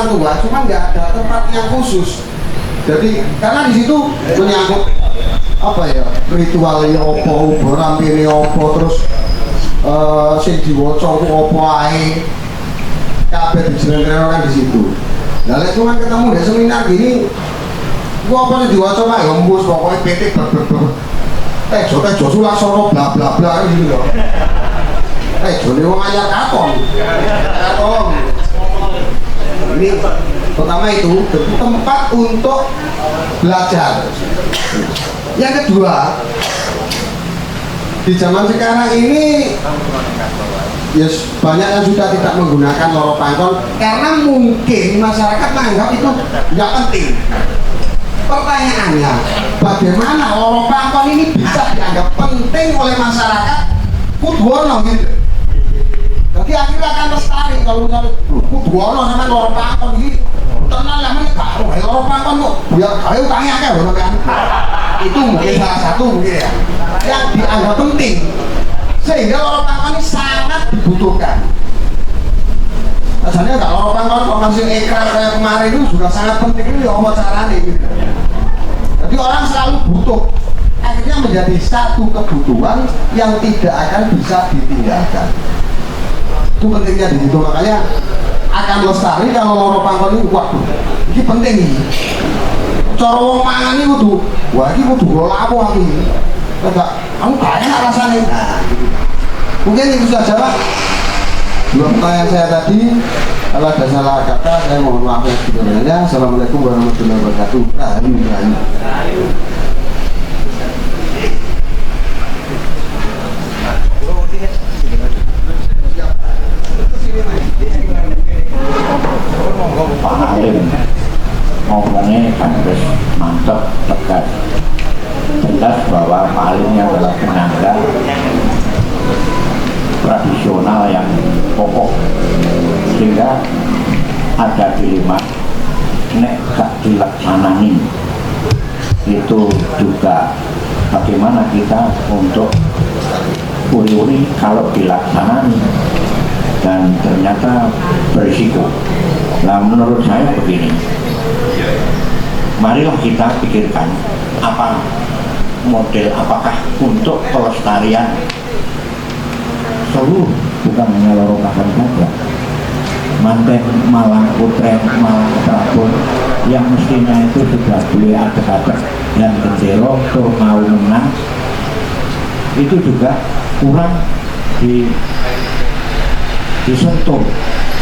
orang tua, cuma nggak ada tempat yang khusus. Jadi karena di situ menyangkut apa ya, ritualnya opo, berampirnya opo, terus sing diwaca opo ae, kabeh dijenengan kan di situ. Nah, lek cuman ketemu di seminar gini, gua apa sih diwaca Pak ya embus pokoknya PT tejo Sulaksana bla bla bla gitu loh. Jone wong anyar katon. Ini pertama itu tempat untuk belajar. Yang kedua, di zaman sekarang ini yes, banyak yang sudah tidak menggunakan loro pangkon karena mungkin masyarakat menganggap itu tidak penting. Pertanyaannya, bagaimana loro pangkon ini bisa dianggap penting oleh masyarakat? Kuduono gitu. Jadi akhirnya akan lestari kalau misalnya kuduono sama loro pangkon ini. Tenang lah men karo loro pangkon kok biar kayu tanya akeh lho kan. Itu mungkin salah satu mungkin ya yang dianggap penting. Sehingga loro pangkon ini sangat dibutuhkan. Asalnya kalau loro pangkon kok masih ekran kayak kemarin itu juga sangat penting ini ya apa caranya gitu. Jadi orang selalu butuh. Akhirnya menjadi satu kebutuhan yang tidak akan bisa ditinggalkan. Itu pentingnya di situ, makanya akan lestari kalau loro pangkon ini. Waduh, ini penting nih. Cara wong mangan ini kudu, wah ini kudu gola apa ini? Enggak, kamu gak enak rasanya. Nah, gitu. Mungkin itu saja Pak. Dua pertanyaan saya tadi. Kalau ada salah kata, saya mohon maaf yang sebelumnya. Assalamualaikum warahmatullahi wabarakatuh. Rahayu. Pak Halim ngomongnya kan terus mantap, tegas, jelas bahwa Pak Halimnya adalah penyangga tradisional yang pokok, sehingga ada dilema nek gak dilaksanani itu juga bagaimana kita untuk uri-uri kalau dilaksanani dan ternyata berisiko. Nah, menurut saya begini, marilah kita pikirkan apa model, apakah untuk pelestarian seluruh, bukan hanya loro pangkon saja, Manten, Malang, Putren, Malang, Prabon, yang mestinya itu sudah boleh adek-adek dan gendero tur mau menang, itu juga kurang disentuh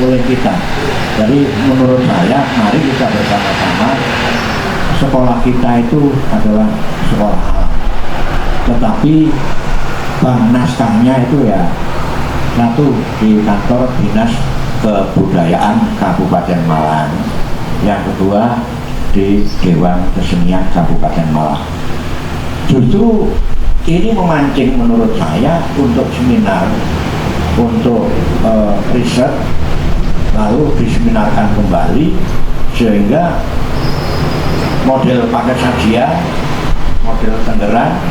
oleh kita. Jadi menurut saya mari kita bersama-sama, sekolah kita itu adalah sekolah alam, tetapi bank naskahnya itu ya satu di kantor Dinas Kebudayaan Kabupaten Malang, yang kedua di Dewan Kesenian Kabupaten Malang. Justru ini memancing menurut saya untuk seminar, untuk riset, lalu diseminarkan kembali sehingga model paket sajian, model Tenggeran,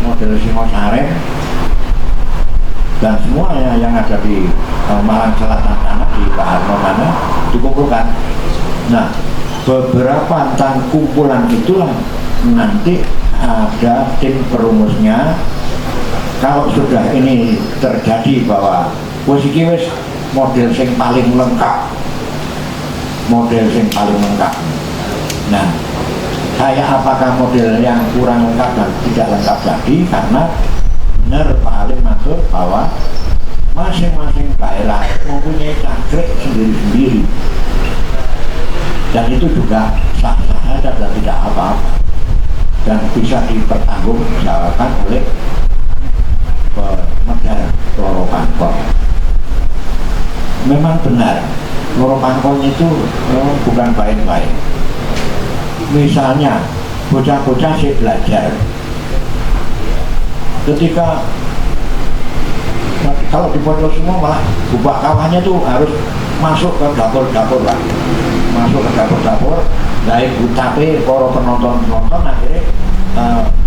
model Singosaren, dan semuanya yang ada di Malang Selatan sana, di Pak Harno mana dikumpulkan. Nah, beberapa tentang kumpulan itulah nanti ada tim perumusnya. Kalau sudah ini terjadi bahwa posisi model yang paling lengkap, nah saya apakah model yang kurang lengkap dan tidak lengkap lagi, karena benar Pak Halim maksud bahwa masing-masing daerah mempunyai cakrek sendiri-sendiri, dan itu juga sah-sah saja dan tidak apa-apa, dan bisa dipertanggungjawabkan oleh pemegang loro pangkon. Memang benar loro pangkon itu bukan main-main. Misalnya bocah-bocah sih belajar, ketika kalau di pondok semua malah buka kawannya tuh harus masuk ke dapur-dapur lah, masuk ke dapur-dapur, dari butape para penonton akhirnya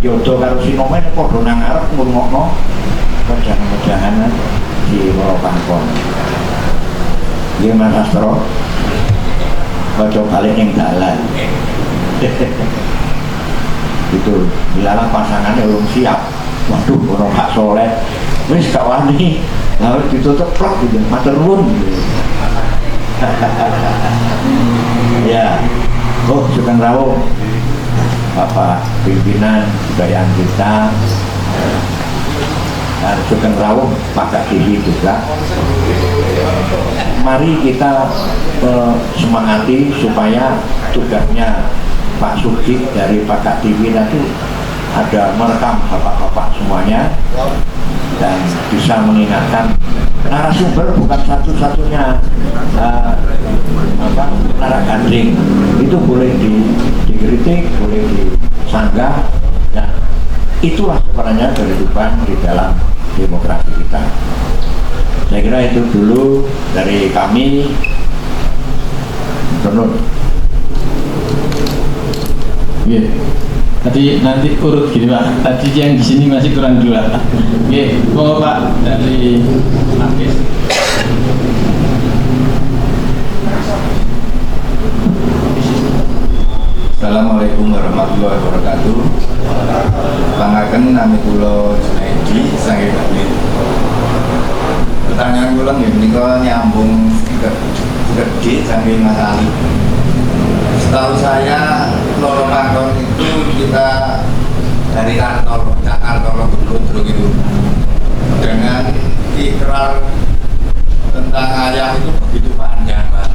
yodo karo sinomen podo nang arep ngurungokno kerjaan-kerjaan di loro pangkon. Nggih Mas Astro. cocok balik yang dalan. Gitu, dilarang pasangannya belum siap. Waduh, orang Pak Soleh, wis gak wani, lalu ditutup plak gitu, matur nuwun gitu. Ya, Sugeng Rawuh, Bapak pimpinan kebudayaan kita, dan Sugeng Rawuh Pak Kadiri juga. Mari kita semangati supaya tugasnya Pak Sugi dari Pak Kadiri itu ada merekam bapak-bapak semuanya dan bisa mengingatkan narasumber bukan satu-satunya menara gandring, itu boleh dikritik, boleh disanggah, dan itulah sebenarnya kehidupan di dalam demokrasi kita. Saya kira itu dulu dari kami. Menurut yeah. Tadi nanti urut gini Pak. Tadi yang di sini masih kurang 2. Oke, mau Pak dari Markis. Assalamualaikum warahmatullahi wabarakatuh. Pangaken nami kula Junaidi sange Bali. Pertanyaan kula nggih menika nyambung gede sange Mas Ali. Setahu saya Loro Pangkon itu kita dari kantor Jakarta Gubernur itu dengan ikrar tentang ayah itu begitu panjang Pak.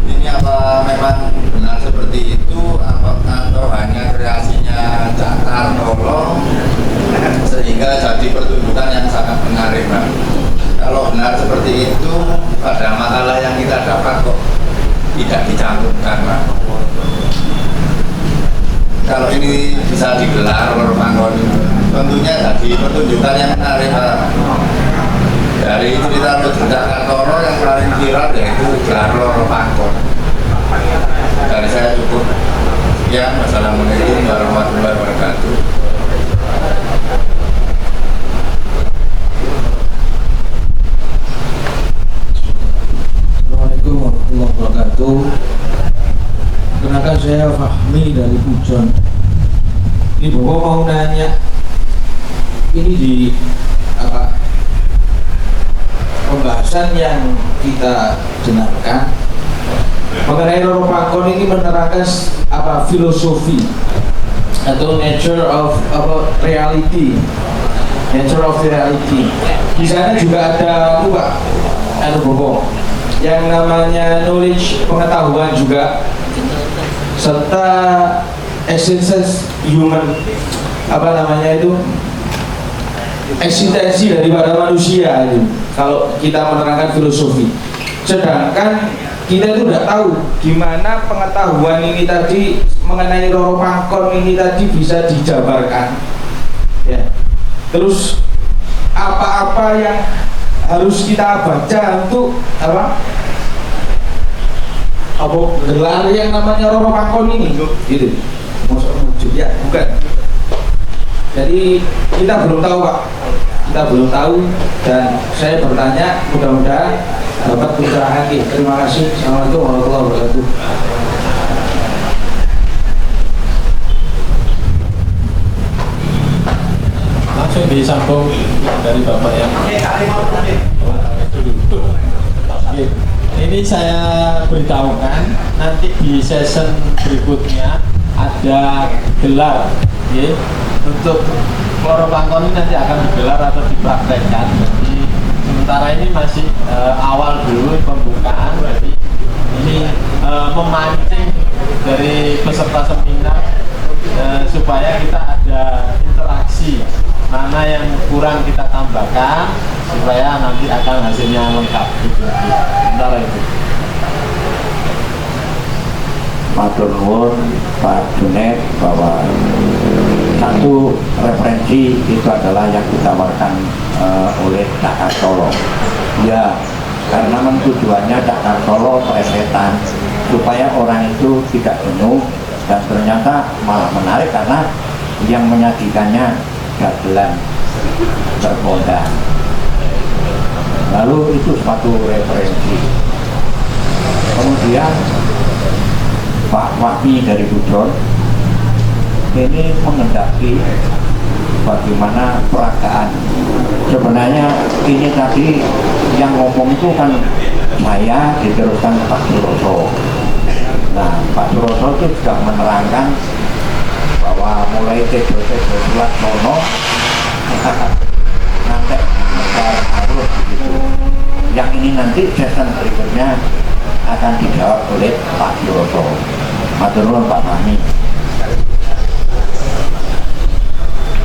Ini apa memang benar seperti itu atau hanya kreasinya Jakarta sehingga jadi pertunjukan yang sangat menarik Pak. Kalau benar seperti itu, pada makalah yang kita dapat kok tidak dicantumkan Pak. Kalau ini bisa digelar Loro Pangkon, tentunya jadi pertunjukan yang menarik Pak. Dari cerita Jakarta yang paling viral yaitu gelar Loro Pangkon. Dari saya cukup. Sekian, wassalamualaikum warahmatullahi wabarakatuh. Assalamualaikum warahmatullahi wabarakatuh. Kenalkan saya Fahmi dari Pujon. Ini Bapak mau nanya, ini di apa pembahasan yang kita dengarkan mengenai Loro Pangkon ini menerangkan apa filosofi atau nature of reality. Di sana juga ada Pak Bobo yang namanya knowledge, pengetahuan juga, serta essence human, apa namanya itu, eksistensi daripada manusia itu kalau kita menerangkan filosofi. Sedangkan kita itu tidak tahu gimana pengetahuan ini tadi mengenai Loro Pangkon ini tadi bisa dijabarkan ya. Terus apa-apa yang harus kita baca untuk apa gelar yang namanya Loro Pangkon ini gitu. Maksud ya bukan. Jadi kita belum tahu Pak, kita belum tahu, dan saya bertanya mudah-mudahan dapat pencerahan. Terima kasih. Assalamualaikum warahmatullahi wabarakatuh. Langsung disambung dari Bapak yang ini saya beritahukan nanti di session berikutnya ada gelar ya, untuk Loro Pangkon ini nanti akan digelar atau dipraktekkan. Jadi sementara ini masih awal dulu pembukaan, jadi ini memancing dari peserta seminar supaya kita ada interaksi, mana yang kurang kita tambahkan supaya nanti akan hasilnya lengkap gitu. Sementara itu matur nuwun Pak Junet bahwa satu referensi itu adalah yang ditawarkan oleh Cakar Solo. Ya, karena tujuannya Cakar Solo plesetan supaya orang itu tidak jenuh, dan ternyata malah menarik karena yang menyajikannya gagelan terpondang. Lalu itu suatu referensi. Kemudian kami dari Budron ini menghendaki bagaimana peragaan. Sebenarnya ini tadi yang ngomong itu kan saya diteruskan Pak Suroso. Nah, Pak Suroso itu juga menerangkan bahwa mulai tedo-tedo sulat mono nanti harus begitu. Yang ini nanti sesi berikutnya akan dijawab oleh Pak Suroso. Matur nuwun Pak Fahmi.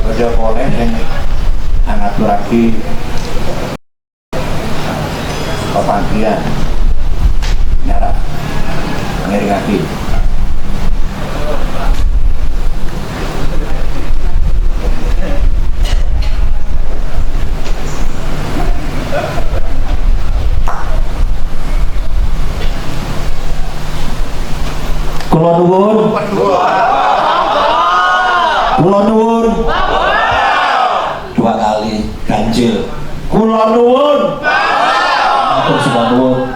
Udah boleh yang ngatur lagi kepagian nyarap ngiring lagi. Kula nuwun. Kula nuwun. Dua kali ganjil. Kula nuwun. Matur sembah nuwun.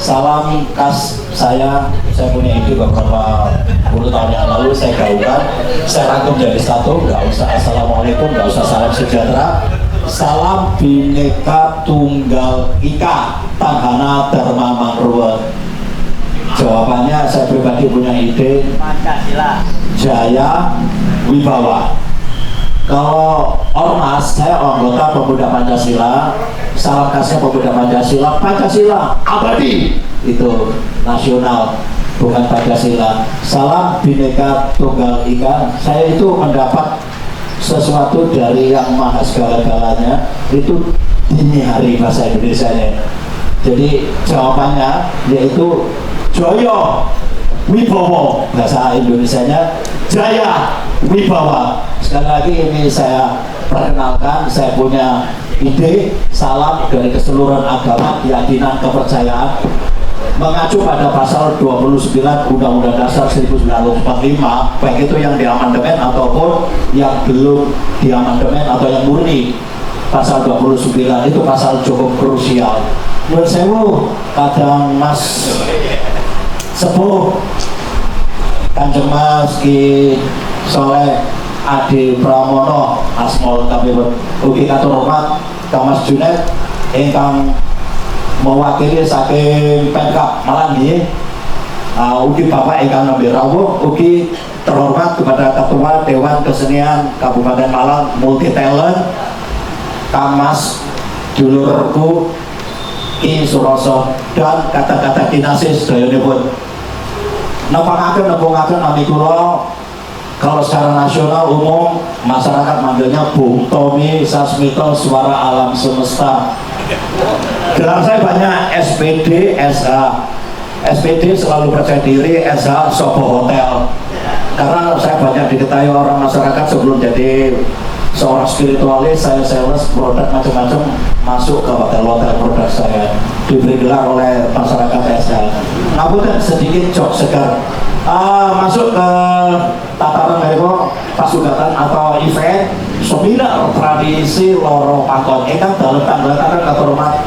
Salam khas saya punya ide beberapa puluh tahun yang lalu saya gaungkan, saya rangkum jadi satu, nggak usah assalamualaikum, nggak usah salam sejahtera, salam Bhinneka Tunggal Ika, Tanhana Dharma Mangruwa. Jawabannya saya pribadi punya ide Pancasila Jaya Wibawa. Kalau ormas, saya anggota Pemuda Pancasila, salam khasnya Pemuda Pancasila, Pancasila abadi, itu nasional, bukan Pancasila. Salam Bhinneka Tunggal Ika, saya itu mendapat sesuatu dari yang maha segala-galanya, itu dini hari bahasa Indonesia-nya. Jadi jawabannya yaitu Jaya Wibawa, bahasa Indonesianya Jaya Wibawa. Sekali lagi ini saya perkenalkan, saya punya ide, salam dari keseluruhan agama, keyakinan, kepercayaan, mengacu pada pasal 29 Undang-Undang Dasar 1945, baik itu yang diamandemen ataupun yang belum diamandemen atau yang murni. Pasal 29 itu pasal cukup krusial. Menurut saya kadang Mas Sepuh Kanjeng Mas Ki Soleh Adi Pramono asmol kami ugi katur hormat Kang Mas Junet ingkang mewakili saking Pemkab Malang nggih. Ugi Bapak ingkang nembe rawuh, ugi terhormat kepada Ketua Dewan Kesenian Kabupaten Malang Multi Talent Kang Mas dulurku Ki Suroso dan kata-kata kinasis dayanipun. Nempungaken nami kula. Kalau secara nasional umum masyarakat manggilnya Bung Tommy Sasmito Suara Alam Semesta. Gelar saya banyak SPD, SH. SPD selalu percaya diri, SH Sobo Hotel. Karena saya banyak diketahui orang masyarakat sebelum jadi seorang spiritualis, saya sales produk macam-macam masuk ke hotel-hotel produk saya diberi gelar oleh masyarakat SH. Ngapunten sedikit jok segar. Masuk ke tataran mereka pasugatan atau event seminar tradisi loro pangkon ingkang dalem tanggal-tanggal kahormat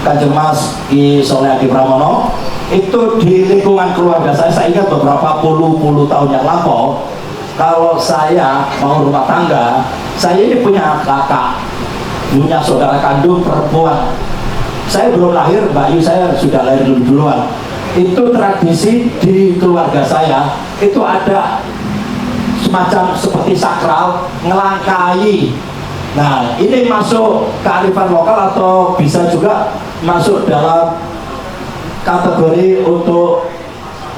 Kanjeng Mas Ki Soleh Adi Pramono itu di lingkungan keluarga saya ingat beberapa puluh tahun yang lampau. Kalau saya mau rumah tangga, saya ini punya kakak, punya saudara kandung perempuan. Saya belum lahir, Mbak Yu saya sudah lahir duluan. Itu tradisi di keluarga saya itu ada semacam seperti sakral ngelangkai. Nah ini masuk kearifan lokal atau bisa juga masuk dalam kategori untuk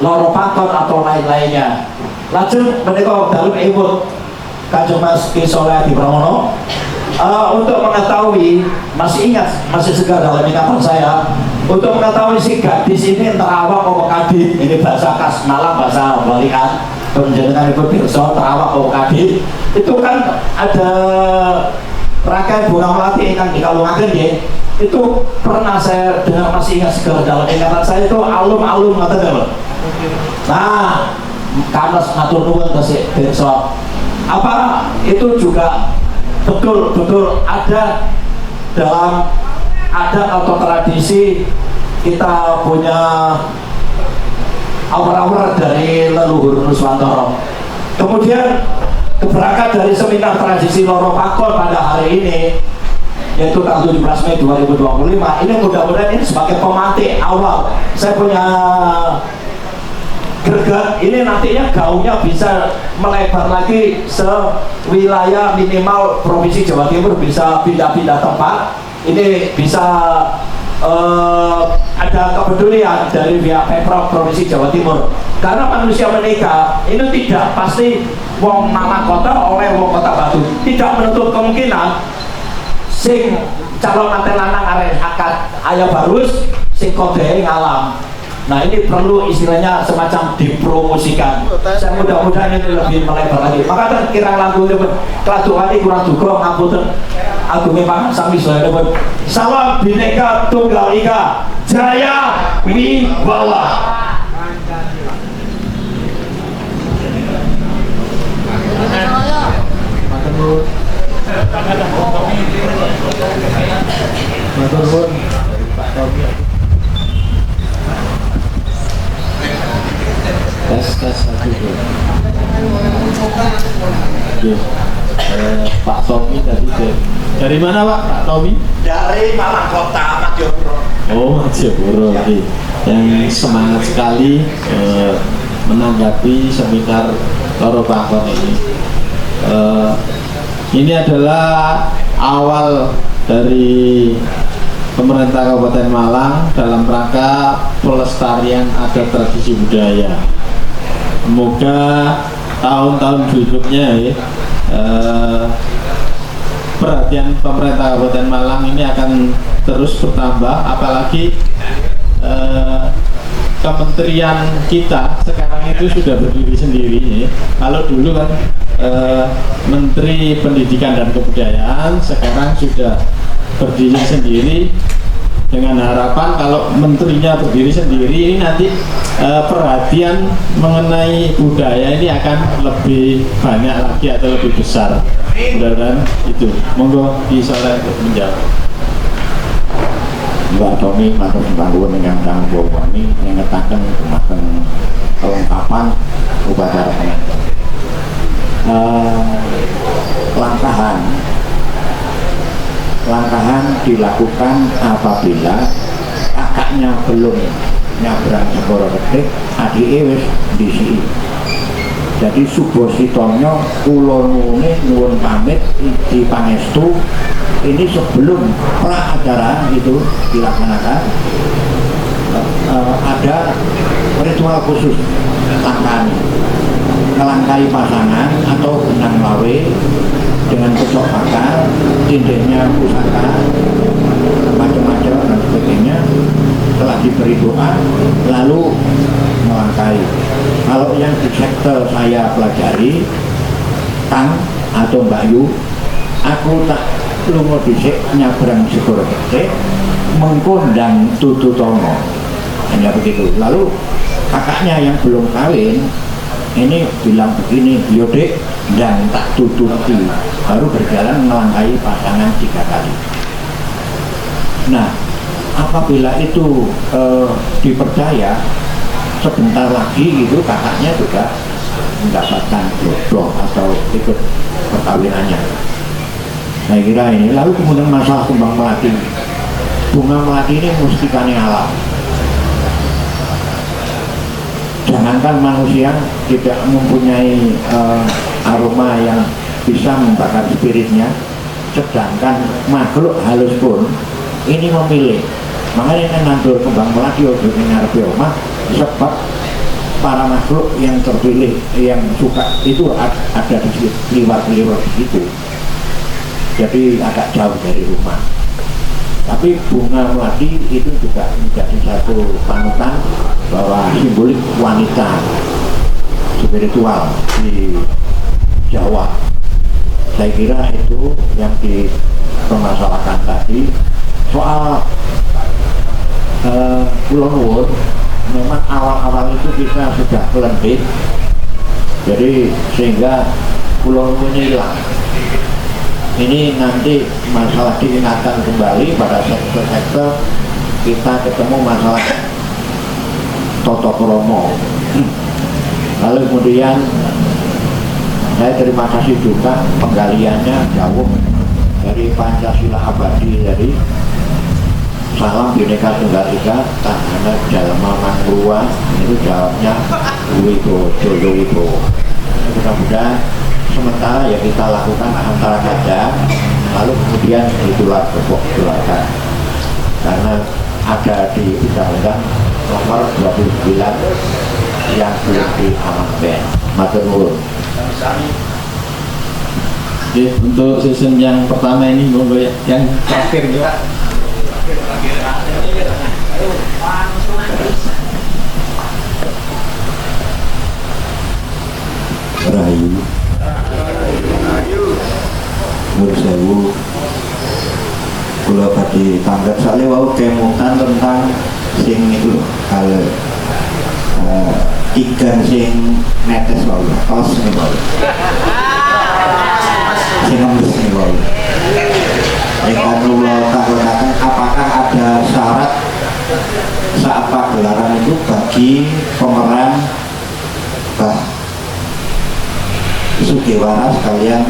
loro pangkon atau lain-lainnya. Lajeng menika dalem ewut Kanjeng Mas Ki Soleh Adi Pramono. Untuk mengetahui, masih ingat, masih segar dalam ingatan saya, untuk mengetahui si gadis ini terawak apa kadit, ini bahasa khas Malang, bahasa Balikan, penjenengan ibu pirsa terawak apa kadit, itu kan ada rangkaian bunga melati yang dikalungaken ya. Itu pernah saya dengar, masih ingat segar dalam ingatan saya, itu alum-alum ngaten. Nah, karena ngatur nuwun tesih pirsa. Apa itu juga betul-betul ada dalam adat atau tradisi kita punya awal-awal dari leluhur Nuswantoro. Kemudian keberangkat dari seminar tradisi Loro Pangkon pada hari ini, yaitu tanggal 17 Mei 2025, ini mudah-mudahan ini sebagai pemantik awal. Saya punya greget, ini nantinya gaungnya bisa melebar lagi sewilayah, minimal Provinsi Jawa Timur bisa pindah-pindah tempat. Ini bisa ada kepedulian dari pihak Pemprov Provinsi Jawa Timur, karena manusia menikah ini tidak pasti wong Malang Kota oleh wong Kota Batu, tidak menutup kemungkinan sing calon manten lanang arek akad ayah barus sing kodhe ngalam. Nah, ini perlu istilahnya semacam dipromosikan. Saya mudah-mudahan ini lebih melebar lagi. Maka kirang langkung ini keladukan kurang duga ngapunten agungé pangan sami sedaya. Salam Bhinneka Tunggal Ika, Jaya Wibawa. Matur nuwun Pak Tommy. Tes satu dulu. Pak Tommy tadi dari mana Pak Tommy? Dari Malang Kota, Madiopuro. Oh, Madiopuro. Yang semangat sekali menanggapi seminar Loro Pangkon ini. Ini adalah awal dari pemerintah Kabupaten Malang dalam rangka pelestarian adat tradisi budaya. Semoga tahun-tahun berikutnya perhatian pemerintah Kabupaten Malang ini akan terus bertambah, apalagi kementerian kita sekarang itu sudah berdiri sendiri. Kalau dulu kan Menteri Pendidikan dan Kebudayaan, sekarang sudah berdiri sendiri, dengan harapan kalau menterinya berdiri sendiri ini nanti perhatian mengenai budaya ini akan lebih banyak lagi atau lebih besar. Mudah-mudahan itu. Monggo disoleh untuk menjawab. Mbak Tommy matur nuwun ingkang kanggo wani ngetaken dumateng kelengkapan upacara pengantin. Langkahan dilakukan apabila kakaknya belum nyabrang Segoro Gede, adike wis disiki. Jadi Subositonyo kula nuwun pamit di pangestu ini sebelum pra acara itu dilaksanakan ada ritual khusus langkahan, ngelangkai pasangan atau benang lawe dengan pecok bakar, cincinnya pusaka, macam-macam dan sebagainya. Setelah diberi doa, lalu melangkai. Kalau yang di sektor saya pelajari, Kang atau Mbak Yu, aku tak lungo dhisik nyabrang Segoro Gede, mengkondang Tututono, hanya begitu. Lalu kakaknya yang belum kawin ini bilang begini, yodek dan tak tututi, baru berjalan melangkai pasangan 3 kali. Nah, apabila itu dipercaya, sebentar lagi itu kakaknya juga mendapatkan jodoh atau ikut perkawinannya. Saya kira ini. Lalu kemudian masalah kembang melati. Bunga melati ini mustikane alam. Jangankan manusia tidak mempunyai aroma yang bisa membakar spiritnya, sedangkan makhluk halus pun ini memilih. Makanya kan nandur kembang melati ojo ngarepe omah, sebab para makhluk yang terpilih yang suka itu ada di liwat-liwat itu. Jadi agak jauh dari rumah. Tapi bunga melati itu juga menjadi satu panutan bahwa simbolik wanita spiritual di Jawa. Saya kira itu yang dipermasalahkan tadi. Soal Pulau Nuwun, memang awal-awal itu kita sudah kelendit, jadi sehingga Pulau Nuwunnya hilang. Ini nanti masalah diingatkan kembali pada sektor-sektor kita ketemu masalah Toto Kromo. Lalu kemudian saya terima kasih juga penggaliannya jauh dari Pancasila abadi, dari salam Bhinneka Tunggal Ika tak hanya Jalma Mangrua, itu jawabnya Joyo Wibowo. Mudah-mudahan sementara ya kita lakukan antara saja, lalu kemudian ditularkan karena ada di Undang-Undang nomor 29 yang belum diamankan. Matur nuwun. Oke, untuk season yang pertama ini monggo ya, yang terakhir juga. Rahayu Nur Sewu kula badhe tanggap soalnya wau kemutan tentang sing itu loh, kalau ikan sing netes wau tos nih wau sing nembus nih wau. Ikan kula takutaken apakah ada syarat saat pagelaran itu bagi pemeran Bah Sugihwara sekalian